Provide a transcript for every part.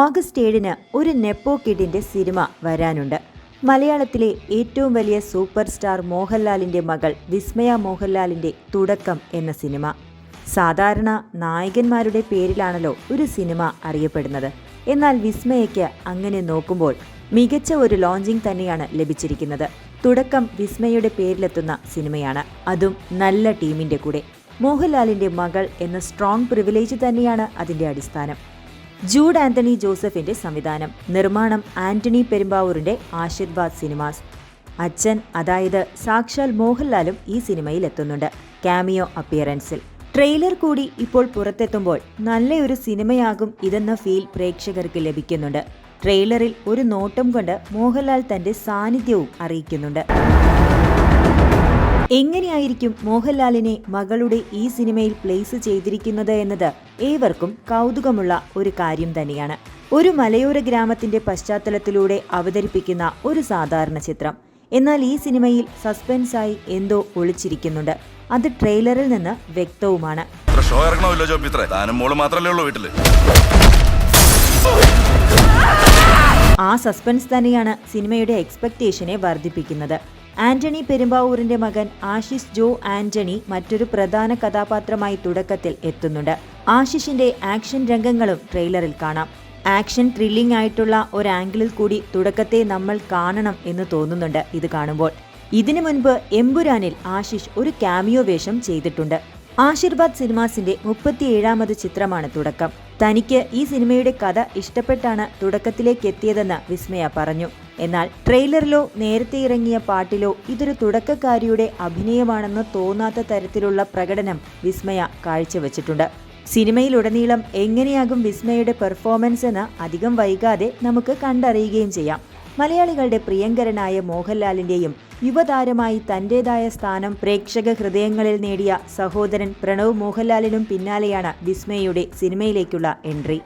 August 7-ന് ഒരു നെപ്പോ കിഡിന്റെ cinema വരാനുണ്ട്. മലയാളത്തിലെ ഏറ്റവും വലിയ സൂപ്പർ സ്റ്റാർ മോഹൻലാലിന്റെ മകൾ വിസ്മയ മോഹൻലാലിന്റെ തുടക്കം എന്ന സിനിമ. സാധാരണ നായകന്മാരുടെ പേരിലാണല്ലോ ഒരു സിനിമ അറിയപ്പെടുന്നത്. എന്നാൽ വിസ്മയയ്ക്ക് അങ്ങനെ നോക്കുമ്പോൾ മികച്ച ഒരു ലോഞ്ചിങ് തന്നെയാണ് ലഭിച്ചിരിക്കുന്നത്. തുടക്കം വിസ്മയയുടെ പേരിലെത്തുന്ന സിനിമയാണ്, അതും നല്ല ടീമിന്റെ കൂടെ. മോഹൻലാലിന്റെ മകൾ എന്ന സ്ട്രോങ് പ്രിവിലേജ് തന്നെയാണ് അതിന്റെ അടിസ്ഥാനം. ജൂഡ് ആന്റണി ജോസഫിന്റെ സംവിധാനം, നിർമ്മാണം ആന്റണി പെരുമ്പാവൂരിന്റെ ആശീർവാദ് സിനിമാസ്. അച്ഛൻ, അതായത് സാക്ഷാൽ മോഹൻലാലും ഈ സിനിമയിൽ എത്തുന്നുണ്ട്, കാമിയോ അപ്പിയറൻസിൽ. ട്രെയിലർ കൂടി ഇപ്പോൾ പുറത്തെത്തുമ്പോൾ നല്ലൊരു സിനിമയാകും ഇതെന്ന ഫീൽ പ്രേക്ഷകർക്ക് ലഭിക്കുന്നുണ്ട്. ട്രെയിലറിൽ ഒരു നോട്ടം കൊണ്ട് മോഹൻലാൽ തന്റെ സാന്നിധ്യവും അറിയിക്കുന്നുണ്ട്. എങ്ങനെയായിരിക്കും മോഹൻലാലിനെ മകളുടെ ഈ സിനിമയിൽ പ്ലേസ് ചെയ്തിരിക്കുന്നത് എന്നത് ഏവർക്കും കൗതുകമുള്ള ഒരു കാര്യം തന്നെയാണ്. ഒരു മലയോര ഗ്രാമത്തിന്റെ പശ്ചാത്തലത്തിലൂടെ അവതരിപ്പിക്കുന്ന ഒരു സാധാരണ ചിത്രം. എന്നാൽ ഈ സിനിമയിൽ സസ്പെൻസായി എന്തോ ഒളിച്ചിരിക്കുന്നുണ്ട്. അത് ട്രെയിലറിൽ നിന്ന് വ്യക്തവുമാണ്. ആ സസ്പെൻസ് തന്നെയാണ് സിനിമയുടെ എക്സ്പെക്ടേഷനെ വർദ്ധിപ്പിക്കുന്നത്. ആന്റണി പെരുമ്പാവൂരിന്റെ മകൻ ആശിഷ് ജോ ആന്റണി മറ്റൊരു പ്രധാന കഥാപാത്രമായി തുടക്കത്തിൽ എത്തുന്നുണ്ട്. ആശിഷിന്റെ ആക്ഷൻ രംഗങ്ങളും ട്രെയിലറിൽ കാണാം. ആക്ഷൻ ത്രില്ലിംഗ് ആയിട്ടുള്ള ഒരു ആംഗിളിൽ കൂടി തുടക്കത്തെ നമ്മൾ കാണണം എന്ന് തോന്നുന്നുണ്ട് ഇത് കാണുമ്പോൾ. ഇതിനു മുൻപ് എമ്പുരാനിൽ ആശിഷ് ഒരു കാമിയോ വേഷം ചെയ്തിട്ടുണ്ട്. ആശീർവാദ് സിനിമാസിന്റെ 37ാമത് ചിത്രമാണ് തുടക്കം. തനിക്ക് ഈ സിനിമയുടെ കഥ ഇഷ്ടപ്പെട്ടാണ് തുടക്കത്തിലേക്ക് എത്തിയതെന്ന് വിസ്മയ പറഞ്ഞു. എന്നാൽ ട്രെയിലറിലോ നേരത്തെ ഇറങ്ങിയ പാട്ടിലോ ഇതൊരു തുടക്കക്കാരിയുടെ അഭിനയമാണെന്ന് തോന്നാത്ത തരത്തിലുള്ള പ്രകടനം വിസ്മയ കാഴ്ചവെച്ചിട്ടുണ്ട്. സിനിമയിലുടനീളം എങ്ങനെയാകും വിസ്മയയുടെ പെർഫോമൻസ് എന്ന് അധികം വൈകാതെ നമുക്ക് കണ്ടറിയുകയും ചെയ്യാം. മലയാളികളുടെ പ്രിയങ്കരനായ മോഹൻലാലിന്റെയും യുവതാരമായി തന്റേതായ സ്ഥാനം പ്രേക്ഷക ഹൃദയങ്ങളിൽ നേടിയ സഹോദരൻ പ്രണവ് മോഹൻലാലിനും പിന്നാലെയാണ് വിസ്മയയുടെ സിനിമയിലേക്കുള്ള എൻട്രി.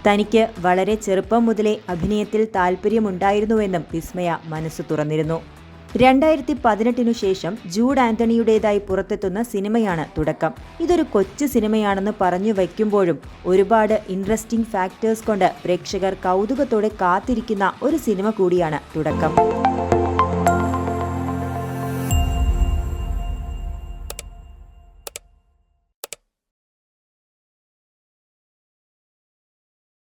തനിക്ക് വളരെ ചെറുപ്പം മുതലേ അഭിനയത്തിൽ താല്പര്യമുണ്ടായിരുന്നുവെന്നും വിസ്മയ മനസ്സു തുറന്നിരുന്നു. 2018 ശേഷം ജൂഡ് ആന്റണിയുടേതായി പുറത്തെത്തുന്ന സിനിമയാണ് തുടക്കം. ഇതൊരു കൊച്ചു സിനിമയാണെന്ന് പറഞ്ഞു വയ്ക്കുമ്പോഴും ഒരുപാട് ഇൻട്രസ്റ്റിംഗ് ഫാക്ടേഴ്സ് കൊണ്ട് പ്രേക്ഷകർ കൗതുകത്തോടെ കാത്തിരിക്കുന്ന ഒരു സിനിമ കൂടിയാണ് തുടക്കം.